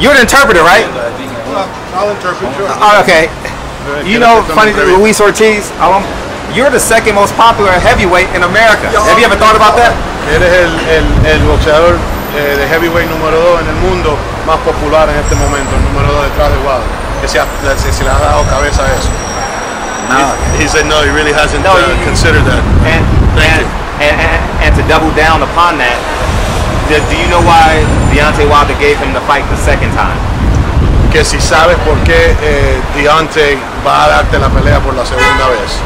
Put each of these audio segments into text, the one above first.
You're the interpreter, right? I'll interpret. Sure. Okay. You know, funny thing, Luis Ortiz, you're the second most popular heavyweight in America. Have you ever thought about that? Eres el boxeador de heavyweight número 2 en el mundo más popular en este momento, el número 2 detrás de Wilder. Que se le ha dado cabeza a eso. No. He said no, he really hasn't considered that. And to double down upon that, do you know why Deontay Wilder gave him the fight the second time? Que si sabes por qué Deontay va a darte la pelea por la segunda vez.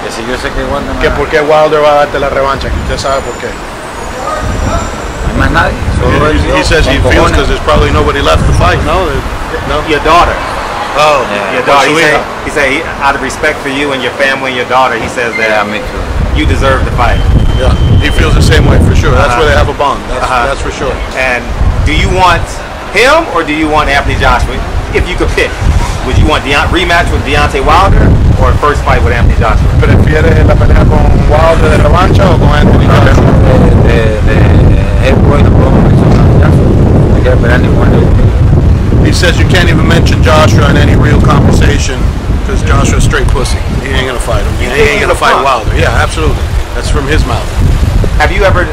Que si yo sé que Wilder que por qué Wilder va a darte la revancha, que usted sabe por qué. No hay más nadie. He says he feels because there's probably nobody left to fight. No. Your daughter. Oh, yeah. Your daughter. He said out of respect for you and your family and your daughter, he says that me too. You deserve the fight. Yeah, he feels the same way for sure. That's where they have a bond. That's for sure. And do you want him or do you want Anthony Joshua? If you could pick, would you want rematch with Deontay Wilder or first fight with Anthony Joshua? ¿Prefieres la pelea con Wilder de revancha o con Anthony Joshua? He says you can't even mention Joshua in any real conversation because Joshua's straight pussy. He ain't gonna fight him. He ain't gonna fight Wilder. Yeah, absolutely. That's from his mouth. Did you ever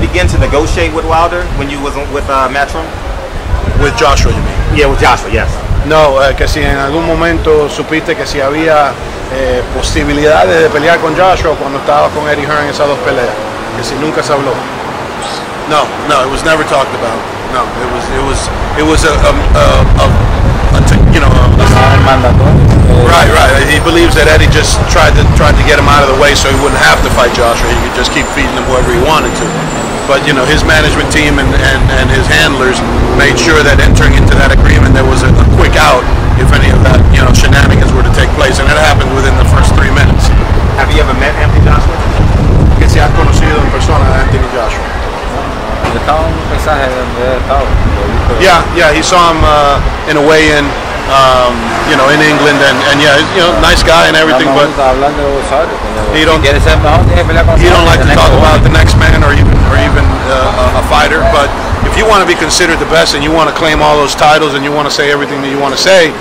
begin to negotiate with Wilder when you wasn't with Matchroom? With Joshua, you mean? Yeah, with Joshua, yes. No, que si en algún momento supiste que si había posibilidades de pelear con Joshua cuando estaba con Eddie Hearn en esas dos peleas, que si nunca se habló. No, it was never talked about. No, it was Right. He believes that Eddie just tried to get him out of the way so he wouldn't have to fight Joshua. He could just keep feeding him whoever he wanted to. But his management team and his handlers made sure that entering into that agreement there was a quick out if any of that shenanigans were to take place, and it happened within the first 3 minutes. Have you ever met Anthony Joshua? Que se has conocido en persona de Anthony Joshua? Yeah, he saw him in a weigh-in, in England, and nice guy and everything, but he don't like to talk about the next man or even a fighter. But if you want to be considered the best and you want to claim all those titles and you want to say everything that you want to say,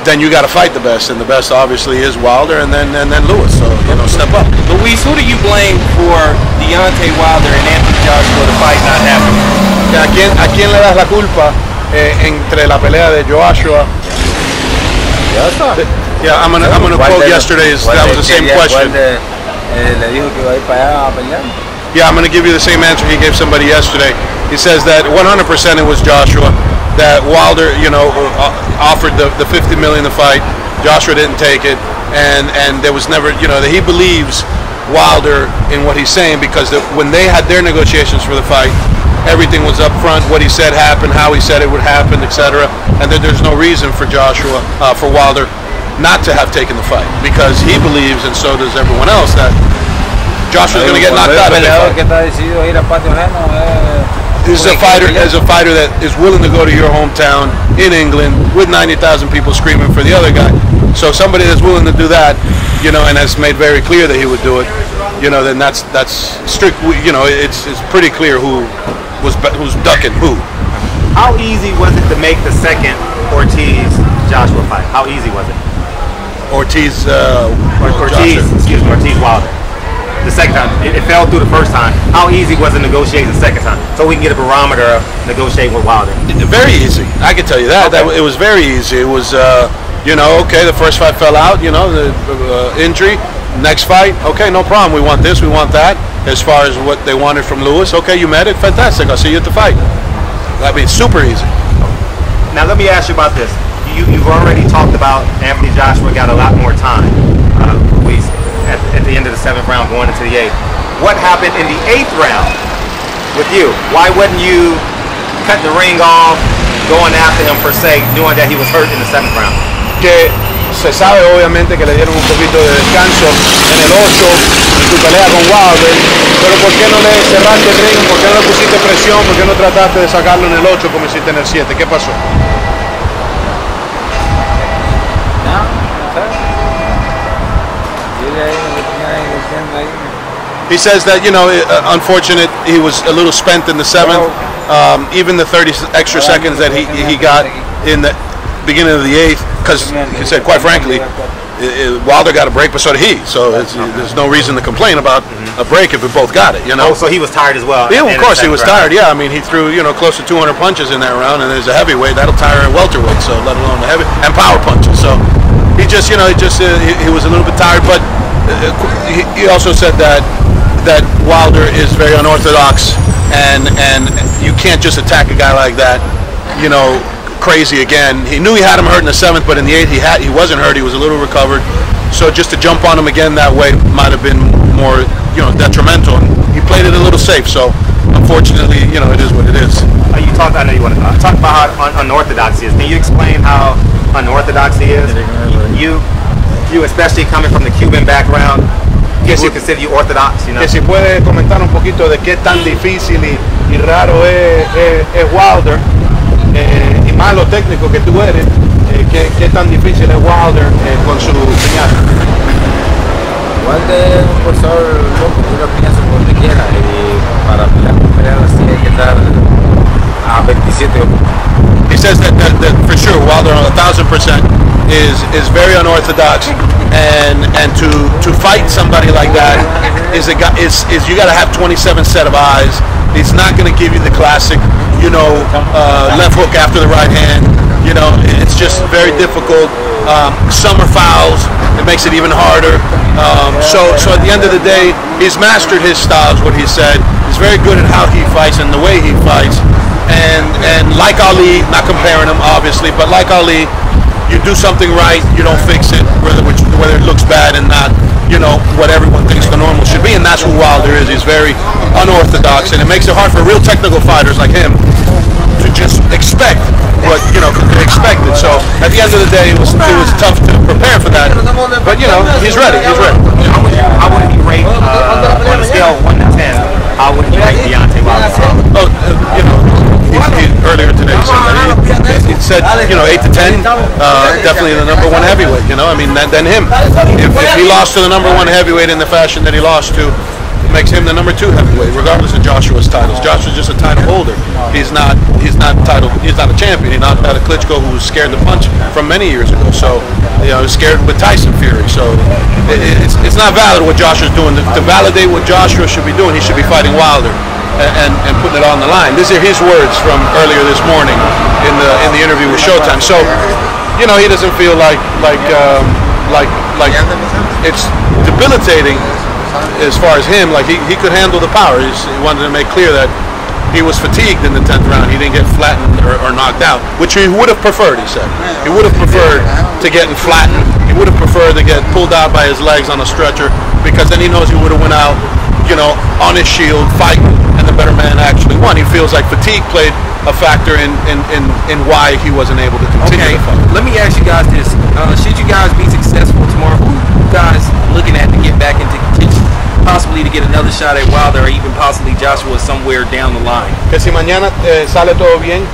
then you got to fight the best, and the best obviously is Wilder, and then Lewis. So step up. Luis, who do you blame for Deontay Wilder and Anthony Joshua the fight not happening? ¿A quién le das la culpa entre la pelea de Joshua? Yeah, I'm gonna quote yesterday's. That was the same question. Yeah, I'm gonna give you the same answer he gave somebody yesterday. He says that 100% it was Joshua. That Wilder, offered the $50 million to fight. Joshua didn't take it, and there was never, that he believes Wilder in what he's saying because when they had their negotiations for the fight, everything was up front. What he said happened, how he said it would happen, etc. And that there's no reason for for Wilder, not to have taken the fight because he believes, and so does everyone else, that Joshua's going to get knocked out of the fight. This is a fighter that is willing to go to your hometown in England with 90,000 people screaming for the other guy. So somebody that's willing to do that, and has made very clear that he would do it, then that's strict. It's pretty clear who's ducking who. How easy was it to make the second Ortiz Joshua fight? How easy was it? Ortiz Wilder. The second time, it fell through the first time. How easy was it negotiating the second time? So we can get a barometer of negotiating with Wilder. Very easy. I can tell you that. Okay. It was very easy. It was, okay, the first fight fell out, the injury. Next fight, okay, no problem. We want this, we want that. As far as what they wanted from Lewis, okay, you met it, fantastic. I'll see you at the fight. I mean, super easy. Now let me ask you about this. You've already talked about Anthony Joshua got a lot more time. At the end of the 7th round, going into the 8th. What happened in the 8th round with you? Why wouldn't you cut the ring off, going after him per se, knowing that he was hurt in the 7th round? Que se sabe obviamente que le dieron un poquito de descanso en el 8 en tu pelea con Wilder, pero ¿por qué no le cerraste el ring? ¿Por qué no le pusiste presión? ¿Por qué no trataste de sacarlo en el 8 como hiciste en el 7? ¿Qué pasó? He says that, unfortunate, he was a little spent in the 7th. even the 30 extra seconds that he got in the beginning of the 8th, because he said, quite frankly, Wilder got a break, but so did he. So there's no reason to complain about a break if we both got it, you know. Oh, so he was tired as well. Yeah, of course he was tired. Yeah, I mean he threw close to 200 punches in that round, and there's a heavyweight that'll tire a welterweight. So let alone the heavy and power punches. So he just he was a little bit tired, but he also said that Wilder is very unorthodox, and you can't just attack a guy like that, crazy again. He knew he had him hurt in the 7th, but in the 8th he wasn't hurt. He was a little recovered. So just to jump on him again that way might have been more detrimental. And he played it a little safe. So unfortunately, it is what it is. I know you want to talk about how unorthodox he is. Can you explain how unorthodox he is? You especially coming from the Cuban background, people consider you orthodox. Que si puede comentar un poquito de qué tan difícil y raro es Wilder. Y más lo técnico que tú eres, ¿qué tan difícil es Wilder con su piñata? Wilder es un boxeador loco, tú lo piensas por donde quiera, y para pelear así hay que estar a 27. He says that for sure Wilder 1,000% is very unorthodox, and to fight somebody like that is you got to have 27 set of eyes. It's not going to give you the classic, left hook after the right hand. It's just very difficult. Some are fouls. It makes it even harder. So at the end of the day, he's mastered his style, is what he said. He's very good at how he fights and the way he fights. And like Ali, not comparing him obviously, but like Ali, you do something right, you don't fix it, whether it looks bad and not, what everyone thinks the normal should be, and that's who Wilder is. He's very unorthodox, and it makes it hard for real technical fighters like him to just expect what they expected. So at the end of the day, it was tough to prepare for that, but he's ready. He's ready. How would he rate on a scale of 1 to 10? How would he rate Deontay Wilder? Earlier today he said 8 to 10, definitely the number 1 heavyweight. Than him. If he lost to the number 1 heavyweight in the fashion that he lost to, it makes him the number 2 heavyweight, regardless of Joshua's titles. Joshua's just a title holder. He's not a champion. He's not a Klitschko who was scared to punch from many years ago. So he's scared with Tyson Fury. So it's not valid what Joshua's doing. To validate what Joshua should be doing, he should be fighting Wilder and putting it on the line. These are his words from earlier this morning in the interview with Showtime. So he doesn't feel like it's debilitating as far as him. Like he could handle the power. He wanted to make clear that he was fatigued in the 10th round. He didn't get flattened or knocked out, which he would have preferred, he said. He would have preferred to get flattened. He would have preferred to get pulled out by his legs on a stretcher, because then he knows he would have went out, on his shield, fighting, and the better man actually won. He feels like fatigue played a factor in why he wasn't able to continue the fight. Let me ask you guys this. Should you guys be successful tomorrow, who you guys looking at to get back into contention? Possibly to get another shot at Wilder, or even possibly Joshua somewhere down the line. Que si mañana sale todo bien,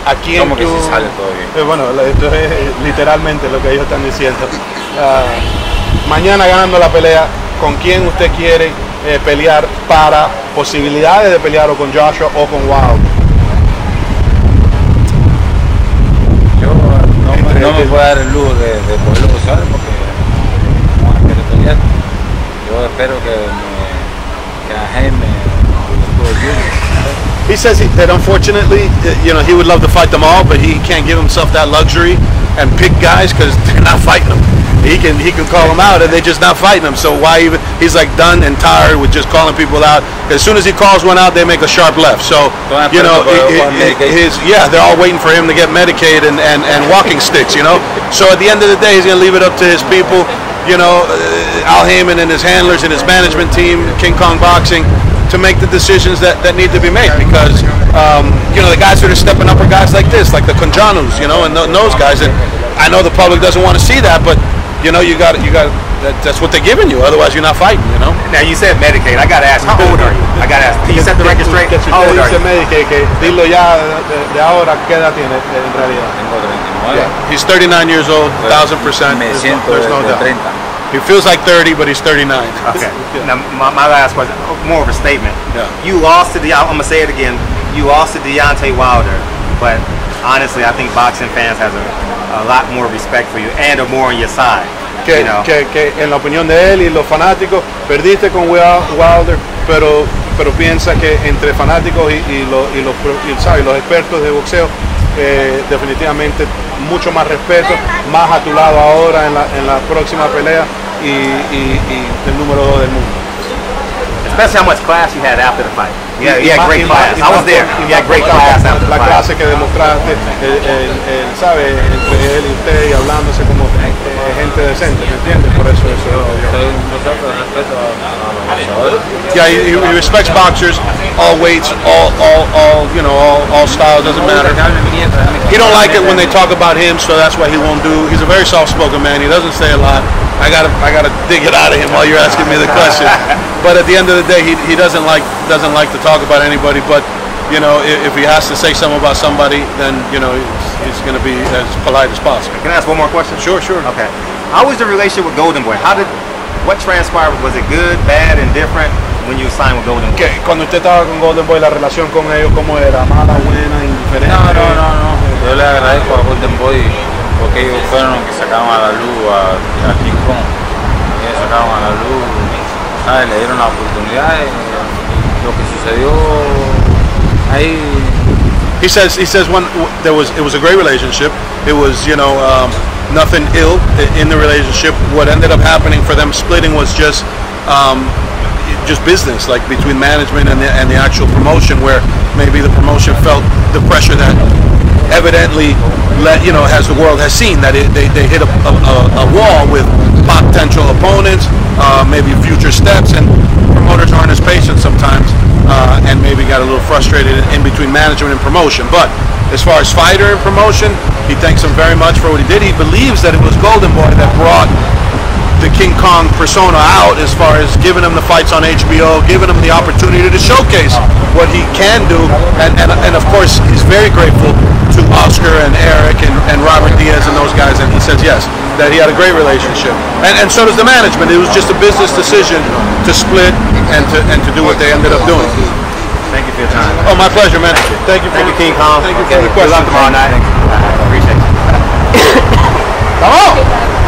¿a quién ¿Cómo que si sale todo bien? Bueno, esto es literalmente lo que ellos están diciendo. Mañana ganando la pelea, ¿con quién usted quiere pelear para posibilidades de pelear o con Joshua o con Wilder? Yo no me puedo dar el lujo de poderlo usar, porque no van a querer pelear. Yo espero que a Jaime He says that unfortunately, he would love to fight them all, but he can't give himself that luxury and pick guys because they're not fighting them. He can call them out, and they're just not fighting them. So why even? He's like done and tired with just calling people out. As soon as he calls one out, they make a sharp left. So they're all waiting for him to get Medicaid and walking sticks. So at the end of the day, he's gonna leave it up to his people. Al Heyman and his handlers and his management team, King Kong Boxing, to make the decisions that need to be made, because the guys that are stepping up are guys like this, like the Conjanus, and those guys. And I know the public doesn't want to see that, but you got that's what they're giving you. Otherwise, you're not fighting. Now you said Medicaid. I gotta ask, how old are you? I gotta ask. Can you set the record straight? How old are you? Medicaid, dilo ya de ahora, ¿qué edad tiene en realidad? Tengo 39. Yeah. He's 39 years old, 1,000%. Me siento There's no de doubt. 30. He feels like 30, but he's 39. Okay. Now, my last question, more of a statement. Yeah. You lost to I'm going to say it again. you lost to Deontay Wilder, but honestly, I think boxing fans has a lot more respect for you and are more on your side. Que en la opinión de él y los fanáticos, perdiste con Wilder, pero piensa que entre fanáticos y los expertos de boxeo, definitivamente mucho más respeto, más a tu lado ahora en la próxima pelea y el número 2 del mundo. Especially how much class you had after the fight. Yeah, you had great class. I was there. You had great class after the fight. La clase que demostraste, ¿sabe? Entre él y usted y hablándose como gente decente, ¿me entiendes? Por eso. Yeah, he respects boxers, all weights, all styles, doesn't matter. He don't like it when they talk about him, so that's why he won't do. He's a very soft-spoken man. He doesn't say a lot. I gotta dig it out of him while you're asking me the question. But at the end of the day, he doesn't like to talk about anybody. But if he has to say something about somebody, then he's going to be as polite as possible. Can I ask one more question? Sure. Okay. How was the relationship with Golden Boy? What transpired? Was it good, bad, indifferent when you signed with Golden Boy? Cuando usted estaba con Golden Boy, la relación con ellos, ¿cómo era? ¿Mala, buena, indiferente? No. Yo le agradezco a Golden Boy porque ellos fueron los que sacaron a la luz a King Kong. Ellos sacaron a la luz, ¿sabes? Le dieron la oportunidad. Lo que sucedió ahí. He says when it was a great relationship. It was nothing ill in the relationship. What ended up happening for them splitting was just business, like between management and the actual promotion, where maybe the promotion felt the pressure that evidently as the world has seen, that they hit a wall with potential opponents, maybe future steps, and promoters aren't as patient sometimes, and maybe got a little frustrated in between management and promotion. But as far as fighter and promotion, he thanks him very much for what he did. He believes that it was Golden Boy that brought the King Kong persona out, as far as giving him the fights on HBO, giving him the opportunity to showcase what he can do, and of course he's very grateful to Oscar and Eric and Robert Diaz and those guys, and he says yes, that he had a great relationship, and so does the management. It was just a business decision to split and to do what they ended up doing. Thank you for your time. Oh, my pleasure, man. Thank you for King Kong. Thank you for the question. Good luck tomorrow night. Appreciate it. Come on.